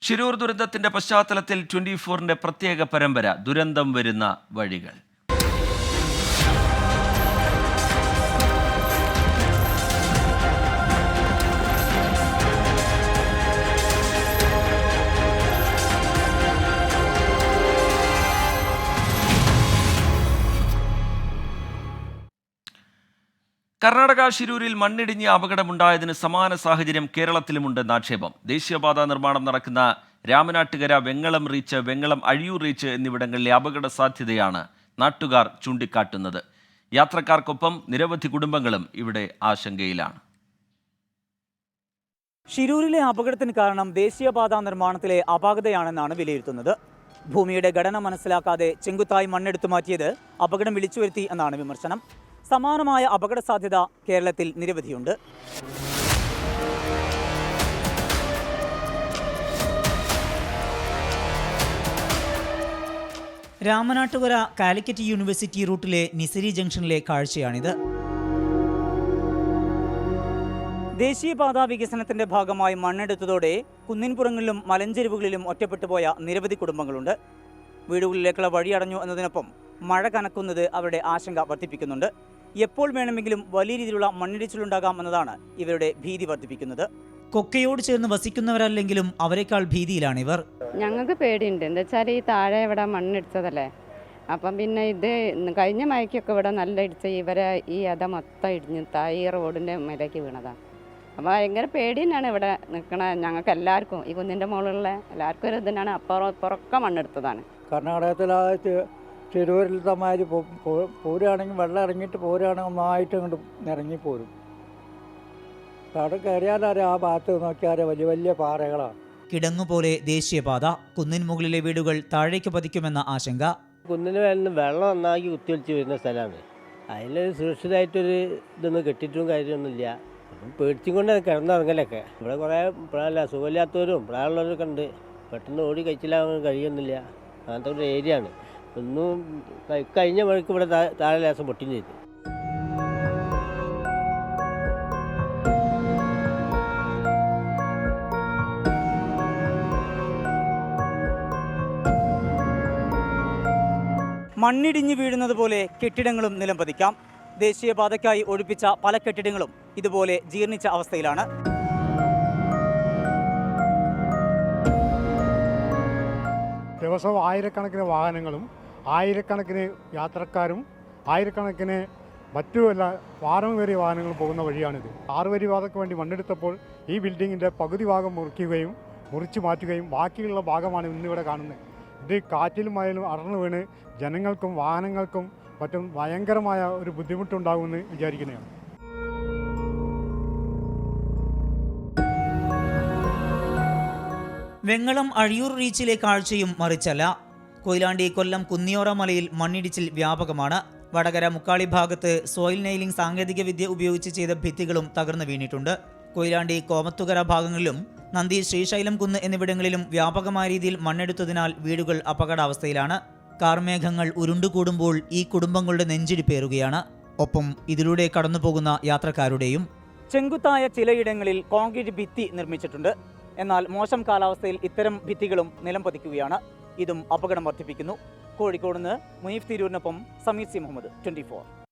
ശിരൂർ ദുരന്തത്തിന്റെ പശ്ചാത്തലത്തിൽ 24-ന്റെ പ്രത്യേക പരമ്പര ദുരന്തം വരുന്ന വഴികൾ. കർണാടക ശിരൂരിൽ മണ്ണിടിഞ്ഞ് അപകടമുണ്ടായതിന് സമാന സാഹചര്യം കേരളത്തിലുമുണ്ടെന്ന് ആക്ഷേപം. ദേശീയപാത നിർമ്മാണം നടക്കുന്ന രാമനാട്ടുകര, വെങ്ങളം റീച്ച്, വെങ്ങളം അഴിയൂർ റീച്ച് എന്നിവിടങ്ങളിലെ അപകട സാധ്യതയാണ് നാട്ടുകാർ ചൂണ്ടിക്കാട്ടുന്നത്. യാത്രക്കാർക്കൊപ്പം നിരവധി കുടുംബങ്ങളും ഇവിടെ ആശങ്കയിലാണ്. ശിരൂരിലെ അപകടത്തിന് കാരണം ദേശീയപാത നിർമ്മാണത്തിലെ അപാകതയാണെന്നാണ് വിലയിരുത്തുന്നത്. ഭൂമിയുടെ ഘടന മനസ്സിലാക്കാതെ ചെങ്കുത്തായി മണ്ണെടുത്തു മാറ്റിയത് അപകടം വിളിച്ചു വരുത്തി എന്നാണ് വിമർശനം. സമാനമായ അപകട സാധ്യത കേരളത്തിൽ നിരവധിയുണ്ട്. രാമനാട്ടുകര കാലിക്കറ്റ് യൂണിവേഴ്സിറ്റി റൂട്ടിലെ നിസരി ജംഗ്ഷനിലെ കാഴ്ചയാണിത്. ദേശീയപാത വികസനത്തിന്റെ ഭാഗമായി മണ്ണെടുത്തതോടെ കുന്നിൻപുറങ്ങളിലും മലഞ്ചെരുവുകളിലും ഒറ്റപ്പെട്ടുപോയ നിരവധി കുടുംബങ്ങളുണ്ട്. വീടുകളിലേക്കുള്ള വഴി അടഞ്ഞു എന്നതിനൊപ്പം മഴ കനക്കുന്നത് അവരുടെ ആശങ്ക വർദ്ധിപ്പിക്കുന്നുണ്ട്. എപ്പോൾ വേണമെങ്കിലും വലിയ രീതിയിലുള്ള മണ്ണിടിച്ചിലുണ്ടാകാം എന്നതാണ് ഇവരുടെ ഭീതി വർദ്ധിപ്പിക്കുന്നത്. കൊക്കയോട് ചേർന്ന് വസിക്കുന്നവരല്ലെങ്കിലും അവരെക്കാൾ ഭീതിയിലാണിവർ. ഞങ്ങൾക്ക് പേടിയുണ്ട്. എന്താ വെച്ചാൽ ഈ താഴെ ഇവിടെ മണ്ണിടിച്ചതല്ലേ, അപ്പം പിന്നെ ഇത് കഴിഞ്ഞ മഴയ്ക്കൊക്കെ ഇവിടെ നല്ല ഇടിച്ച ഇവരെ ഈ അത മൊത്തം ഇടിഞ്ഞ് ഈ റോഡിൻ്റെ മേലേക്ക് വീണതാണ്. അപ്പോൾ ഭയങ്കര പേടി തന്നെയാണ് ഇവിടെ നിൽക്കണ ഞങ്ങൾക്ക് എല്ലാവർക്കും. ഈ കുന്നിൻ്റെ മുകളിലുള്ള എല്ലാവർക്കും ഒരു ഇതിനാണ്. അപ്പുറമൊക്കെ മണ്ണെടുത്തതാണ്. കർണാടകത്തിലെ ശിരൂരിലത്തെ മാതിരി പോരുകയാണെങ്കിൽ വെള്ളം ഇറങ്ങിയിട്ട് പോരുകയാണെങ്കിൽ ഒന്നായിട്ട് അങ്ങോട്ട് ഇറങ്ങിപ്പോരും. അവിടെ കയറിയാലറിയാം, ആ ഭാഗത്ത് നോക്കിയാൽ വലിയ വലിയ പാറകളാണ്. കിടങ്ങുപോലെ ദേശീയപാത, കുന്നിൻ മുകളിലെ വീടുകൾ താഴേക്ക് പതിക്കുമെന്ന ആശങ്ക. കുന്നിന് മേലിൽ വെള്ളം നന്നാക്കി കുത്തിയൊലിച്ച് വരുന്ന സ്ഥലമാണ്. അതിൽ സുരക്ഷിതമായിട്ടൊരു ഇതൊന്നും കെട്ടിയിട്ടും കാര്യമൊന്നുമില്ല. അപ്പം പേടിച്ചും കൊണ്ട് കിടന്നിറങ്ങലൊക്കെ. ഇവിടെ കുറേ സുഖമില്ലാത്തവരും പ്രായമുള്ളവരൊക്കെ ഉണ്ട്. പെട്ടെന്ന് ഓടി കഴിച്ചില്ലാൻ കഴിയുന്നില്ല. അങ്ങനത്തെ ഒരു ഏരിയ ആണ്. ഒന്നും കഴിഞ്ഞ മഴയ്ക്ക് ഇവിടെ താഴെ ലേശം പൊട്ടിയും ചെയ്തു. മണ്ണിടിഞ്ഞു വീഴുന്നത് പോലെ കെട്ടിടങ്ങളും നിലം പതിക്കാം. ദേശീയപാതയ്ക്കായി ഒഴിപ്പിച്ച പല കെട്ടിടങ്ങളും ഇതുപോലെ ജീർണിച്ച അവസ്ഥയിലാണ്. ദിവസവും ആയിരക്കണക്കിന് വാഹനങ്ങളും ആയിരക്കണക്കിന് യാത്രക്കാരും ആയിരക്കണക്കിന് മറ്റുമല്ല ഭാരം കയറിയ വാഹനങ്ങൾ പോകുന്ന വഴിയാണിത്. 6 വരി പാതയ്ക്ക് വേണ്ടി മണ്ണെടുത്തപ്പോൾ ഈ ബിൽഡിങ്ങിൻ്റെ പകുതി ഭാഗം മുറിച്ചു മാറ്റുകയും ബാക്കിയുള്ള ഭാഗമാണ് ഇന്നിവിടെ കാണുന്നത്. ഇത് കാറ്റിലും മഴയിലും അടർന്നു വീണ് ജനങ്ങൾക്കും വാഹനങ്ങൾക്കും മറ്റും ഭയങ്കരമായ ഒരു ബുദ്ധിമുട്ടുണ്ടാകുമെന്ന് വിചാരിക്കുന്നതാണ്. വെങ്ങളം അഴിയൂർ റീച്ചിലെ കാഴ്ചയും മറിച്ചല്ല. കൊയിലാണ്ടി കൊല്ലം കുന്നിയോറ മലയിൽ മണ്ണിടിച്ചിൽ വ്യാപകമാണ്. വടകര മുക്കാളി ഭാഗത്ത് സോയിൽ നെയിലിംഗ് സാങ്കേതിക വിദ്യ ഉപയോഗിച്ച് ചെയ്ത ഭിത്തികളും തകർന്നു വീണിട്ടുണ്ട്. കൊയിലാണ്ടി കോമത്തുകര ഭാഗങ്ങളിലും നന്ദി ശ്രീശൈലം കുന്ന് എന്നിവിടങ്ങളിലും വ്യാപകമായ രീതിയിൽ മണ്ണെടുത്തതിനാൽ വീടുകൾ അപകടാവസ്ഥയിലാണ്. കാർമേഘങ്ങൾ ഉരുണ്ടുകൂടുമ്പോൾ ഈ കുടുംബങ്ങളുടെ നെഞ്ചിടിപ്പേറുകയാണ്. ഒപ്പം ഇതിലൂടെ കടന്നുപോകുന്ന യാത്രക്കാരുടെയും. ചെങ്കുത്തായ ചിലയിടങ്ങളിൽ കോൺക്രീറ്റ് ഭിത്തി നിർമ്മിച്ചിട്ടുണ്ട്. എന്നാൽ മോശം കാലാവസ്ഥയിൽ ഇത്തരം ഭിത്തികളും നിലം പതിക്കുകയാണ്. ഇതും അപകടം വർദ്ധിപ്പിക്കുന്നു. കോഴിക്കോട് നിന്ന് മുനീഫ് തിരൂരിനൊപ്പം സമീർ സി മുഹമ്മദ്, 24.